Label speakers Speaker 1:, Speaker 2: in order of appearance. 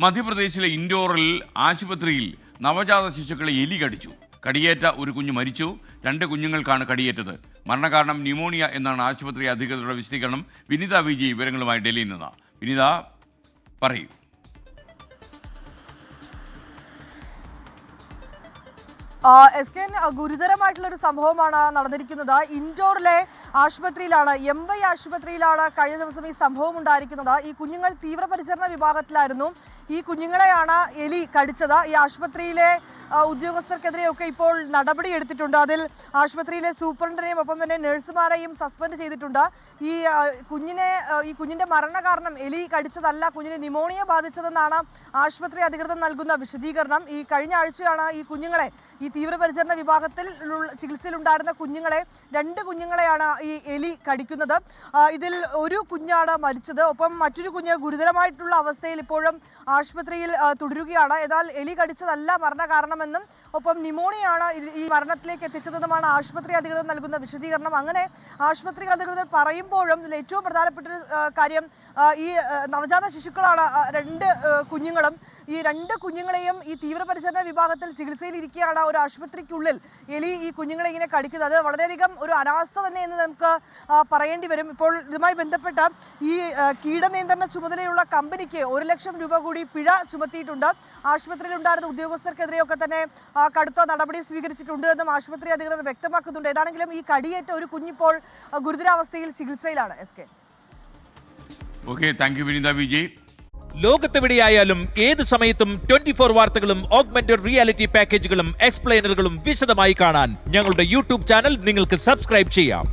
Speaker 1: മധ്യപ്രദേശിലെ ഇൻഡോറിൽ ആശുപത്രിയിൽ നവജാത ശിശുക്കളെ എലി കടിച്ചു. കടിയേറ്റ ഒരു കുഞ്ഞ് മരിച്ചു. 2 കുഞ്ഞുങ്ങൾക്കാണ് കടിയേറ്റത്. മരണകാരണം ന്യൂമോണിയ എന്നാണ് ആശുപത്രി അധികൃതരുടെ വിശദീകരണം. വിനിത വിജയ് വിവരങ്ങളുമായി ഡൽഹിയിൽ നിന്ന്. വിനിത, പറയൂ.
Speaker 2: ഗുരുതരമായിട്ടുള്ള ഒരു സംഭവമാണ് നടന്നിരിക്കുന്നത്. ഇൻഡോറിലെ ആശുപത്രിയിലാണ്, എംവൈ ആശുപത്രിയിലാണ് കഴിഞ്ഞ ദിവസം ഈ സംഭവം ഉണ്ടായിരിക്കുന്നത്. ഈ കുഞ്ഞുങ്ങൾ തീവ്രപരിചരണ വിഭാഗത്തിലായിരുന്നു. ഈ കുഞ്ഞുങ്ങളെയാണ് എലി കടിച്ചത്. ഈ ആശുപത്രിയിലെ ഉദ്യോഗസ്ഥർക്കെതിരെയൊക്കെ ഇപ്പോൾ നടപടി എടുത്തിട്ടുണ്ട്. അതിൽ ആശുപത്രിയിലെ സൂപ്രണ്ടിനെയും ഒപ്പം തന്നെ നഴ്സുമാരെയും സസ്പെൻഡ് ചെയ്തിട്ടുണ്ട്. ഈ കുഞ്ഞിന്റെ മരണകാരണം എലി കടിച്ചതല്ല, കുഞ്ഞിന് ന്യൂമോണിയ ബാധിച്ചതെന്നാണ് ആശുപത്രി അധികൃതർ നൽകുന്ന വിശദീകരണം. ഈ കഴിഞ്ഞ ആഴ്ചയാണ് ഈ കുഞ്ഞുങ്ങളെ, ഈ തീവ്രപരിചരണ വിഭാഗത്തിൽ ചികിത്സയിലുണ്ടായിരുന്ന കുഞ്ഞുങ്ങളെ, 2 കുഞ്ഞുങ്ങളെയാണ് ഈ എലി കടിക്കുന്നത്. ഇതിൽ ഒരു കുഞ്ഞാണ് മരിച്ചത്. ഒപ്പം മറ്റൊരു കുഞ്ഞ് ഗുരുതരമായിട്ടുള്ള അവസ്ഥയിൽ ഇപ്പോഴും ആശുപത്രിയിൽ തുടരുകയാണ്. എന്നാൽ എലി കടിച്ചതല്ല മരണകാരണമെന്നും ഒപ്പം ന്യൂമോണിയാണ് ഈ മരണത്തിലേക്ക് എത്തിച്ചതെന്നുമാണ് ആശുപത്രി അധികൃതർ നൽകുന്ന വിശദീകരണം. അങ്ങനെ ആശുപത്രി അധികൃതർ പറയുമ്പോഴും ഇതിൽ ഏറ്റവും പ്രധാനപ്പെട്ട ഒരു കാര്യം, ഈ നവജാത ശിശുക്കളാണ് 2 കുഞ്ഞുങ്ങളും. ഈ 2 കുഞ്ഞുങ്ങളെയും ഈ തീവ്രപരിചരണ വിഭാഗത്തിൽ ചികിത്സയിൽ ഇരിക്കുകയാണ് ഒരു ആശുപത്രിക്കുള്ളിൽ എലി ഈ കുഞ്ഞുങ്ങളെ ഇങ്ങനെ കടിക്കുന്നത്. വളരെയധികം ഒരു അനാസ്ഥ തന്നെ എന്ന് നമുക്ക് പറയേണ്ടി വരും. ഇപ്പോൾ ഇതുമായി ബന്ധപ്പെട്ട് ഈ കീടനിയന്ത്രണ ചുമതലയുള്ള കമ്പനിക്ക് 1 ലക്ഷം രൂപ കൂടി പിഴ ചുമത്തിയിട്ടുണ്ട്. ആശുപത്രിയിൽ ഉണ്ടായിരുന്ന ഉദ്യോഗസ്ഥർക്കെതിരെയൊക്കെ തന്നെ കടുത്ത നടപടി സ്വീകരിച്ചിട്ടുണ്ട് എന്നും ആശുപത്രി അധികൃതർ വ്യക്തമാക്കുന്നുണ്ട്. ഏതാണെങ്കിലും ഈ കടിയേറ്റ ഒരു കുഞ്ഞിപ്പോൾ ഗുരുതരാവസ്ഥയിൽ ചികിത്സയിലാണ്.
Speaker 1: Okay, thank you Vinitha Vijay.
Speaker 3: ലോകത്തെവിടെയായാലും ഏത് സമയത്തും 24 വാർത്തകളും ഓഗ്മെന്റഡ് റിയാലിറ്റി പാക്കേജുകളും എക്സ്പ്ലെയിനറുകളും വിശദമായി കാണാൻ ഞങ്ങളുടെ യൂട്യൂബ് ചാനൽ നിങ്ങൾക്ക് സബ്സ്ക്രൈബ് ചെയ്യാം.